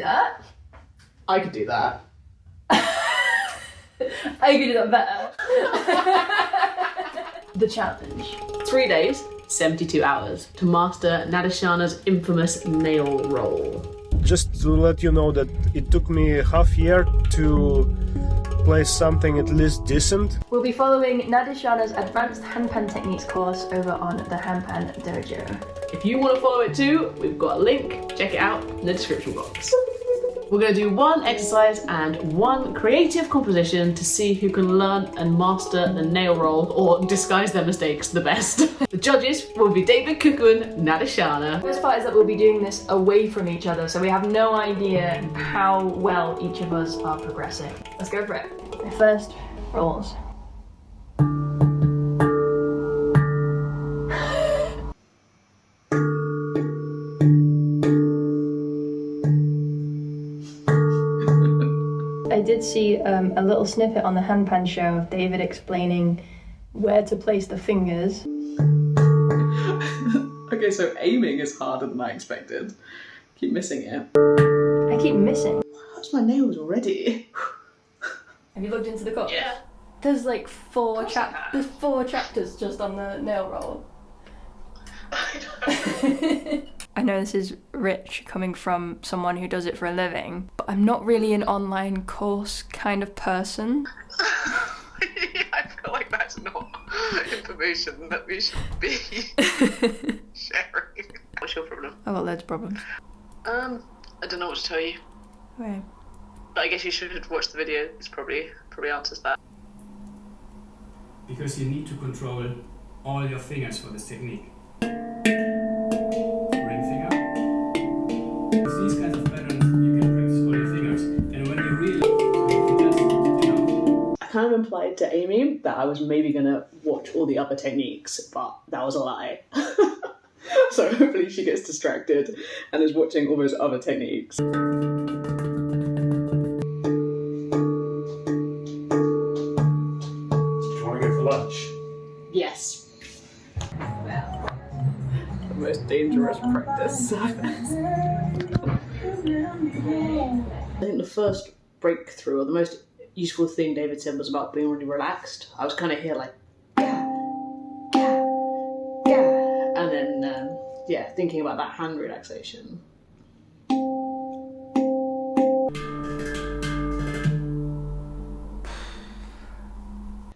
that. I could do that. I could do that better. The challenge. 3 days, 72 hours to master Nadishana's infamous nail roll. Just to let you know that it took me half year to play something at least decent. We'll be following Nadishana's Advanced Handpan Techniques course over on the Handpan Dojo. If you want to follow it too, we've got a link, check it out in the description box. We're going to do one exercise and one creative composition to see who can learn and master the nail roll or disguise their mistakes the best. The judges will be David Kuku and Nadishana. The best part is that we'll be doing this away from each other, so we have no idea how well each of us are progressing. Let's go for it. First, rolls. I did see a little snippet on the Handpan show of David explaining where to place the fingers. Okay, so aiming is harder than I expected. Keep missing it. I keep missing. That's my nails already. Have you looked into the course? Yeah. There's like four chapters just on the nail roll. I know this is rich coming from someone who does it for a living, but I'm not really an online course kind of person. I feel like that's not information that we should be sharing. What's your problem? I've got loads of problems. I don't know what to tell you. Okay. But I guess you should watch the video. It's probably answers that. Because you need to control all your fingers for this technique. Ring finger. With these kinds of patterns, you can practice all your fingers. And when you really, I kind of implied to Amy that I was maybe going to watch all the other techniques, but that was a lie. So hopefully she gets distracted and is watching all those other techniques. Do you want to go for lunch? Yes. The most dangerous practice surface. I think the first breakthrough, or the most useful thing David said, was about being really relaxed. I was kind of here like, and then, thinking about that hand relaxation.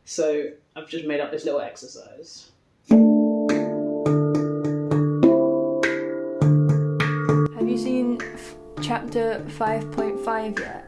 So I've just made up this little exercise. Have you seen chapter 5.5 yet?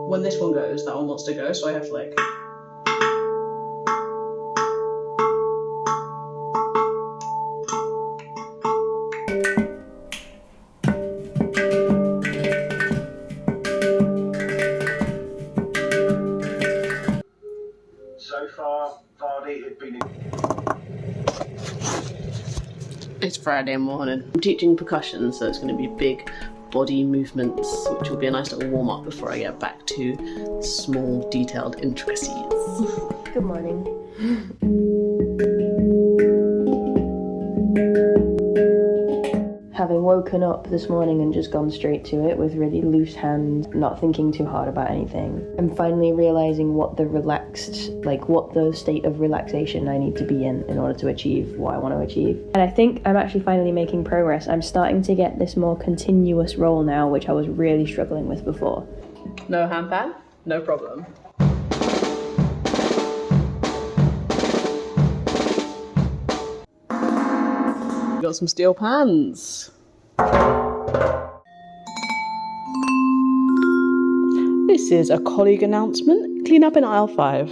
When this one goes, that one wants to go, so I have to like... So far, Vardy had been in... It's Friday morning. I'm teaching percussion, so it's going to be big body movements, which will be a nice little warm-up before I get back to small, detailed intricacies. Good morning. Having woken up this morning and just gone straight to it with really loose hands, not thinking too hard about anything, I'm finally realising what the state of relaxation I need to be in order to achieve what I want to achieve. And I think I'm actually finally making progress. I'm starting to get this more continuous roll now, which I was really struggling with before. No handpan? No problem. Got some steel pans. This is a colleague announcement. Clean up in aisle 5.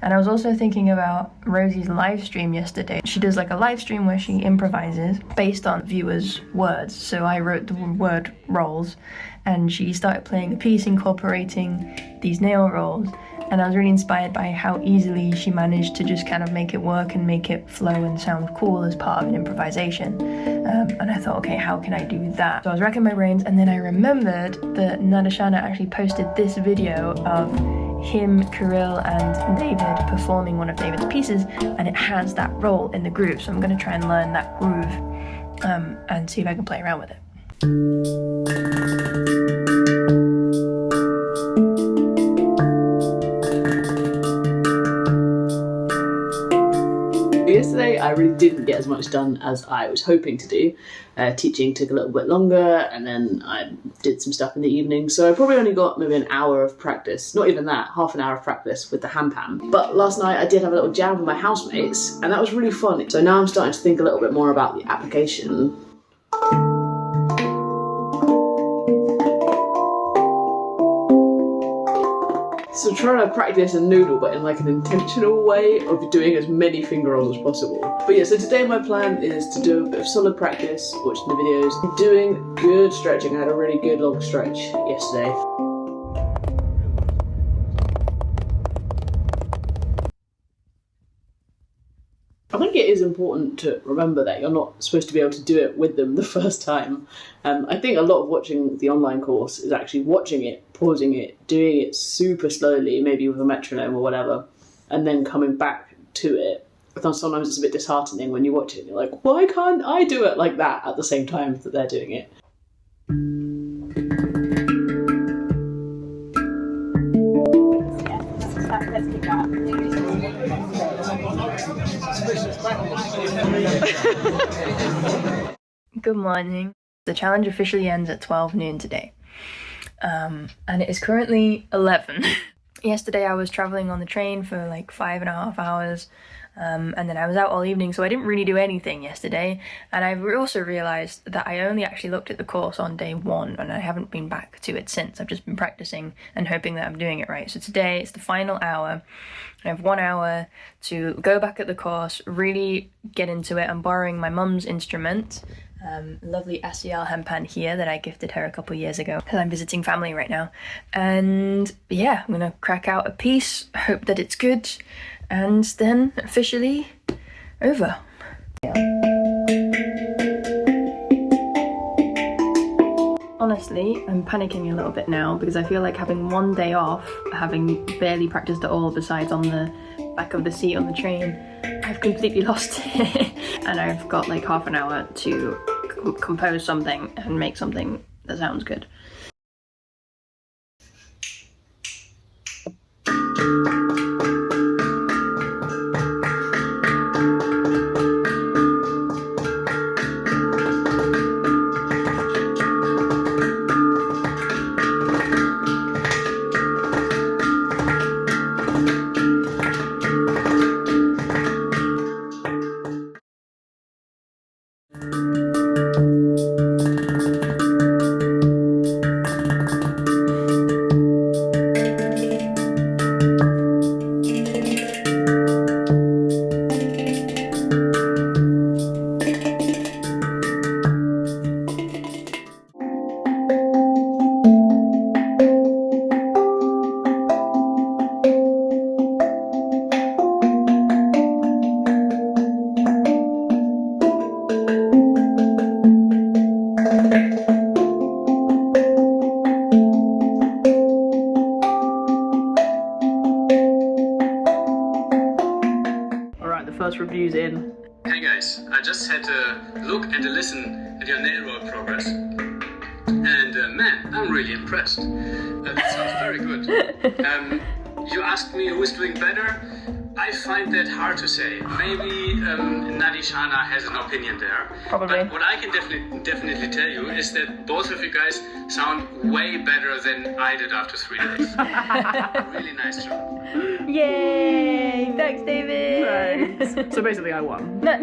And I was also thinking about Rosie's live stream yesterday. She does like a live stream where she improvises based on viewers' words. So I wrote the word rolls and she started playing a piece incorporating these nail rolls. And I was really inspired by how easily she managed to just kind of make it work and make it flow and sound cool as part of an improvisation. And I thought, okay, how can I do that? So I was racking my brains, and then I remembered that Nadishana actually posted this video of him, Kirill and David performing one of David's pieces, and it has that roll in the groove. So I'm going to try and learn that groove and see if I can play around with it. Yesterday I really didn't get as much done as I was hoping to do. Teaching took a little bit longer, and then I did some stuff in the evening, so I probably only got maybe an hour of practice, not even that, half an hour of practice with the handpan. But last night I did have a little jam with my housemates, and that was really fun. So now I'm starting to think a little bit more about the application. So trying to practice a noodle, but in like an intentional way of doing as many finger rolls as possible. But yeah, so today my plan is to do a bit of solid practice, watching the videos, doing good stretching. I had a really good long stretch yesterday. I think it is important to remember that you're not supposed to be able to do it with them the first time. I think a lot of watching the online course is actually watching it, pausing it, doing it super slowly, maybe with a metronome or whatever, and then coming back to it. Because sometimes it's a bit disheartening when you watch it and you're like, why can't I do it like that at the same time that they're doing it? Let's kick that. Good morning. The challenge officially ends at 12 noon today. And it is currently 11. Yesterday I was traveling on the train for like 5.5 hours. And then I was out all evening, so I didn't really do anything yesterday. And I also realised that I only actually looked at the course on day 1, and I haven't been back to it since. I've just been practising and hoping that I'm doing it right. So today it's the final hour. I have 1 hour to go back at the course, really get into it. I'm borrowing my mum's instrument, lovely Asiia Handpan here that I gifted her a couple years ago because I'm visiting family right now. And yeah, I'm gonna crack out a piece, hope that it's good, and then officially over. Honestly, I'm panicking a little bit now because I feel like having 1 day off, having barely practiced at all besides on the back of the seat on the train, I've completely lost it. And I've got like half an hour to compose something and make something that sounds good. Reviews in. Hey guys, I just had a look and a listen at your nail roll progress, and man, I'm really impressed. That sounds very good. You asked me who is doing better. I find that hard to say. Maybe Nadishana has an opinion there. Probably. But what I can definitely tell you is that both of you guys sound way better than I did after 3 days. Really nice job. Yay! Thanks, David! Thanks. So basically I won. No.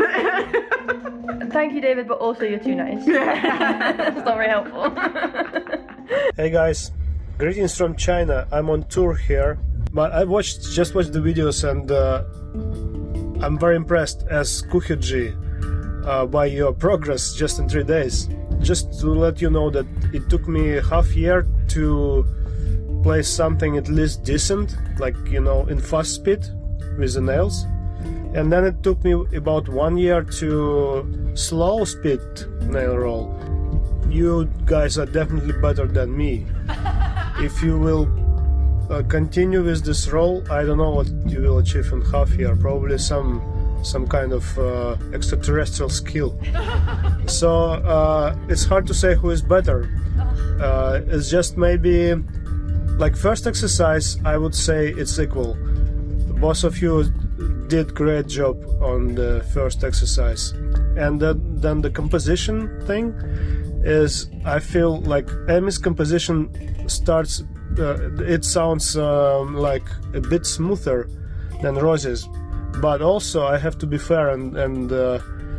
Thank you, David, but also you're too nice. That's not very helpful. Hey guys, greetings from China. I'm on tour here, but I just watched the videos and I'm very impressed as Kuhyuji by your progress just in 3 days. Just to let you know that it took me half year to play something at least decent, like, you know, in fast speed with the nails. And then it took me about 1 year to slow speed nail roll. You guys are definitely better than me. If you will continue with this roll, I don't know what you will achieve in half year. Probably some kind of extraterrestrial skill. So it's hard to say who is better. It's just maybe like first exercise, I would say it's equal. Both of you did great job on the first exercise. And then the composition thing is, I feel like Amy's composition starts, it sounds like a bit smoother than Rosie's. But also I have to be fair and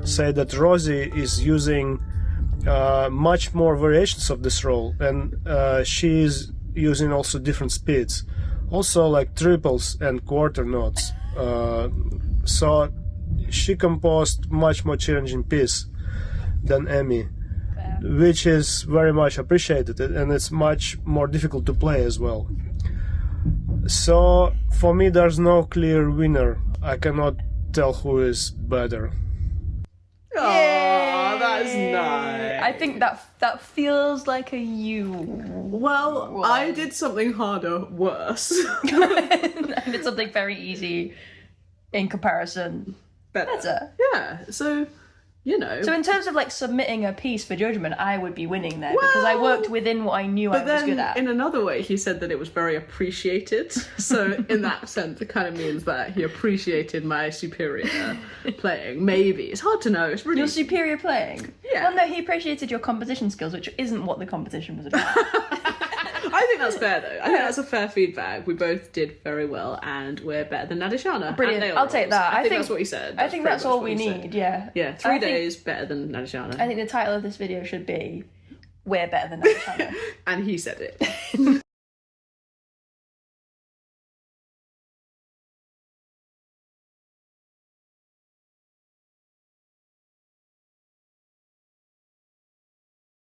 say that Rosie is using much more variations of this roll, and she is using also different speeds, also like triples and quarter notes. So she composed much more challenging piece than Amy, which is very much appreciated, and it's much more difficult to play as well. So for me there's no clear winner. I cannot tell who is better. Oh, that's nice. I think that feels like a you. Well, I did something harder, worse. I did something very easy in comparison. Better. Yeah, so, you know. So in terms of like submitting a piece for judgment, I would be winning there because I worked within what I knew I was good at. In another way, he said that it was very appreciated. So in that sense, it kind of means that he appreciated my superior playing. Maybe. It's hard to know. It's really... Your superior playing? Yeah. Well, no, he appreciated your composition skills, which isn't what the competition was about. I think that's fair, though. I think that's a fair feedback. We both did very well, and we're better than Nadishana. Brilliant. I'll take that. I think that's what he said. I think that's all we need, yeah. Yeah, 3 days better than Nadishana. I think the title of this video should be, We're Better Than Nadishana. And he said it.